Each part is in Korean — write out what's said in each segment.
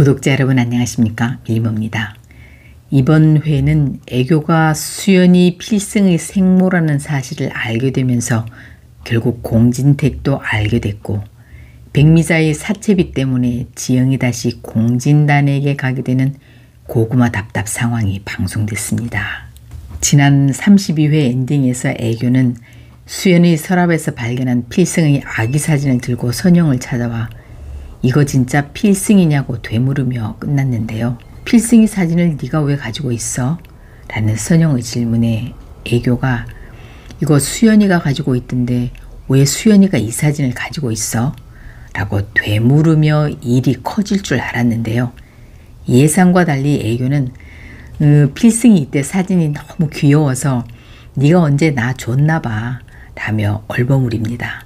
구독자 여러분 안녕하십니까? 밀모입니다. 이번 회는 애교가 수연이 필승의 생모라는 사실을 알게 되면서 결국 공진택도 알게 됐고 백미자의 사채비 때문에 지영이 다시 공진단에게 가게 되는 고구마 답답 상황이 방송됐습니다. 지난 32회 엔딩에서 애교는 수연의 서랍에서 발견한 필승의 아기 사진을 들고 선영을 찾아와 이거 진짜 필승이냐고 되물으며 끝났는데요. 필승이 사진을 네가 왜 가지고 있어? 라는 선영의 질문에 애교가 이거 수연이가 가지고 있던데 왜 수연이가 이 사진을 가지고 있어? 라고 되물으며 일이 커질 줄 알았는데요. 예상과 달리 애교는 필승이 이때 사진이 너무 귀여워서 네가 언제 나 줬나 봐 라며 얼버무립니다.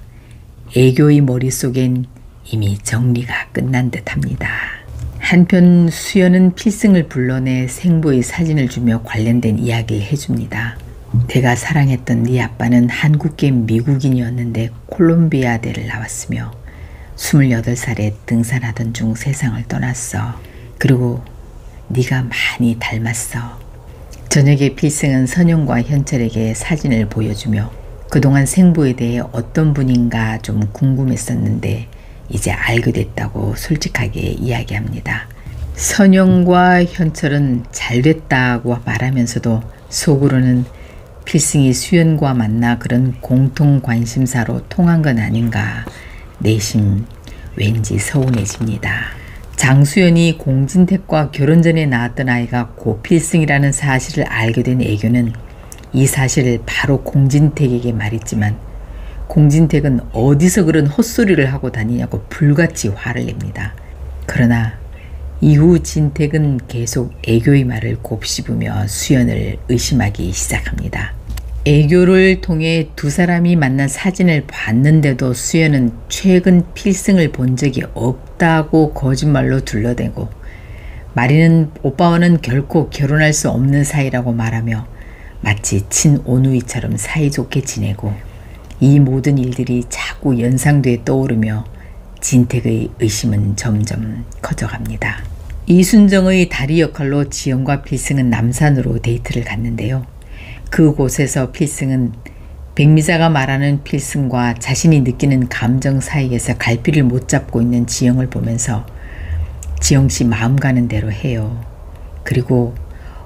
애교의 머릿속엔 이미 정리가 끝난 듯합니다. 한편 수연은 필승을 불러내 생부의 사진을 주며 관련된 이야기를 해줍니다. 내가 사랑했던 네 아빠는 한국계 미국인이었는데 콜롬비아대를 나왔으며 28살에 등산하던 중 세상을 떠났어. 그리고 네가 많이 닮았어. 저녁에 필승은 선영과 현철에게 사진을 보여주며 그동안 생부에 대해 어떤 분인가 좀 궁금했었는데 이제 알게 됐다고 솔직하게 이야기합니다. 선영과 현철은 잘됐다고 말하면서도 속으로는 필승이 수연과 만나 그런 공통 관심사로 통한 건 아닌가 내심 왠지 서운해집니다. 장수연이 공진택과 결혼 전에 낳았던 아이가 고필승이라는 사실을 알게 된 애교는 이 사실을 바로 공진택에게 말했지만 공진택은 어디서 그런 헛소리를 하고 다니냐고 불같이 화를 냅니다. 그러나 이후 진택은 계속 애교의 말을 곱씹으며 수연을 의심하기 시작합니다. 애교를 통해 두 사람이 만난 사진을 봤는데도 수연은 최근 필승을 본 적이 없다고 거짓말로 둘러대고 마리는 오빠와는 결코 결혼할 수 없는 사이라고 말하며 마치 친오누이처럼 사이좋게 지내고 이 모든 일들이 자꾸 연상돼 떠오르며 진택의 의심은 점점 커져갑니다. 이순정의 다리 역할로 지영과 필승은 남산으로 데이트를 갔는데요. 그곳에서 필승은 백미자가 말하는 필승과 자신이 느끼는 감정 사이에서 갈피를 못 잡고 있는 지영을 보면서 지영씨 마음 가는 대로 해요. 그리고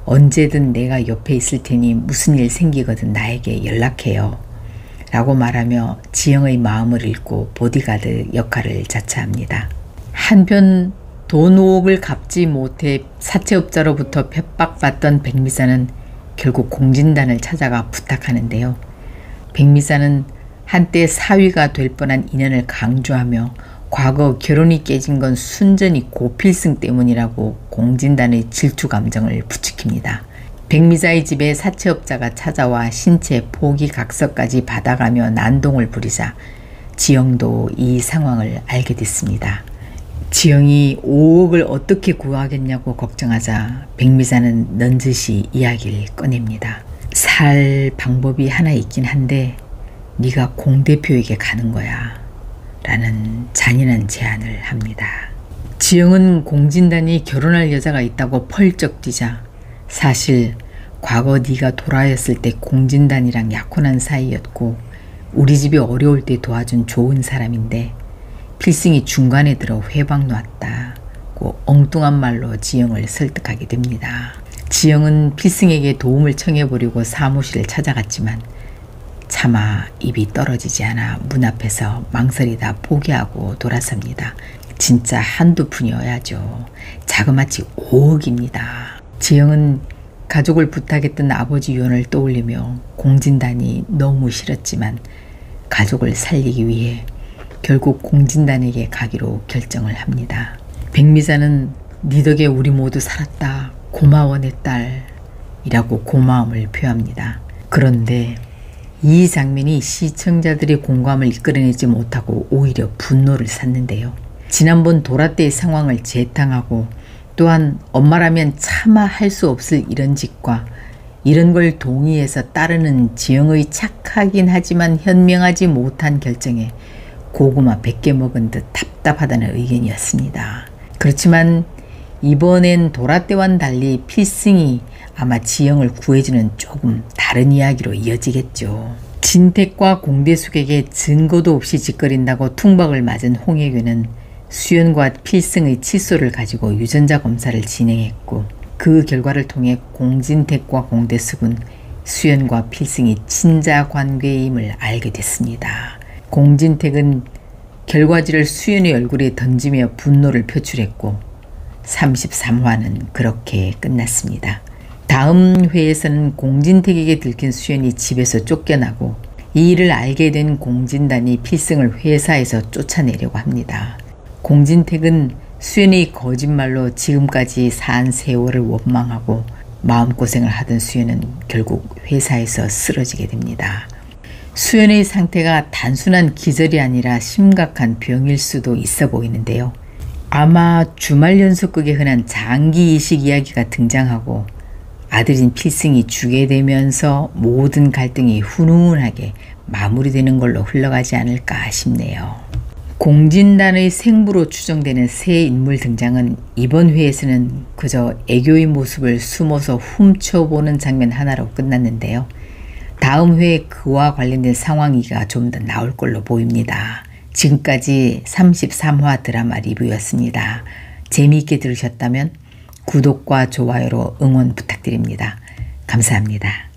언제든 내가 옆에 있을 테니 무슨 일 생기거든 나에게 연락해요. 라고 말하며 지영의 마음을 읽고 보디가드 역할을 자처합니다. 한편 돈 5억을 갚지 못해 사채업자로부터 핍박받던 백미자는 결국 공진단을 찾아가 부탁하는데요. 백미자는 한때 사위가 될 뻔한 인연을 강조하며 과거 결혼이 깨진 건 순전히 고필승 때문이라고 공진단의 질투 감정을 부추깁니다. 백미자의 집에 사채업자가 찾아와 신체 포기각서까지 받아가며 난동을 부리자 지영도 이 상황을 알게 됐습니다. 지영이 5억을 어떻게 구하겠냐고 걱정하자 백미자는 넌지시 이야기를 꺼냅니다. 살 방법이 하나 있긴 한데 네가 공 대표에게 가는 거야 라는 잔인한 제안을 합니다. 지영은 공진단이 결혼할 여자가 있다고 펄쩍 뛰자 사실 과거 네가 돌아였을 때 공진단이랑 약혼한 사이였고 우리 집이 어려울 때 도와준 좋은 사람인데 필승이 중간에 들어 회방 놨다고 엉뚱한 말로 지영을 설득하게 됩니다. 지영은 필승에게 도움을 청해보려고 사무실을 찾아갔지만 차마 입이 떨어지지 않아 문 앞에서 망설이다 포기하고 돌아섭니다. 진짜 한두 푼이어야죠. 자그마치 5억입니다. 지영은 가족을 부탁했던 아버지 유언을 떠올리며 공진단이 너무 싫었지만 가족을 살리기 위해 결국 공진단에게 가기로 결정을 합니다. 백미자는 네 덕에 우리 모두 살았다. 고마워 내 딸 이라고 고마움을 표합니다. 그런데 이 장면이 시청자들의 공감을 이끌어내지 못하고 오히려 분노를 샀는데요. 지난번 도라 때의 상황을 재탕하고 또한 엄마라면 차마 할 수 없을 이런 짓과 이런 걸 동의해서 따르는 지영의 착하긴 하지만 현명하지 못한 결정에 고구마 100개 먹은 듯 답답하다는 의견이었습니다. 그렇지만 이번엔 도라떼와는 달리 필승이 아마 지영을 구해주는 조금 다른 이야기로 이어지겠죠. 진택과 공대숙에게 증거도 없이 짓거린다고 퉁박을 맞은 홍혜교는 수연과 필승의 칫솔을 가지고 유전자 검사를 진행했고 그 결과를 통해 공진택과 공대숙은 수연과 필승이 친자 관계임을 알게 됐습니다. 공진택은 결과지를 수연의 얼굴에 던지며 분노를 표출했고 33화는 그렇게 끝났습니다. 다음 회에서는 공진택에게 들킨 수연이 집에서 쫓겨나고 이 일을 알게 된 공진단이 필승을 회사에서 쫓아내려고 합니다. 공진택은 수연의 거짓말로 지금까지 산 세월을 원망하고 마음고생을 하던 수연은 결국 회사에서 쓰러지게 됩니다. 수연의 상태가 단순한 기절이 아니라 심각한 병일 수도 있어 보이는데요. 아마 주말 연속극에 흔한 장기 이식 이야기가 등장하고 아들인 필승이 죽게 되면서 모든 갈등이 훈훈하게 마무리되는 걸로 흘러가지 않을까 싶네요. 공진단의 생부로 추정되는 새 인물 등장은 이번 회에서는 그저 애교의 모습을 숨어서 훔쳐보는 장면 하나로 끝났는데요. 다음 회에 그와 관련된 상황이가 좀 더 나올 걸로 보입니다. 지금까지 33화 드라마 리뷰였습니다. 재미있게 들으셨다면 구독과 좋아요로 응원 부탁드립니다. 감사합니다.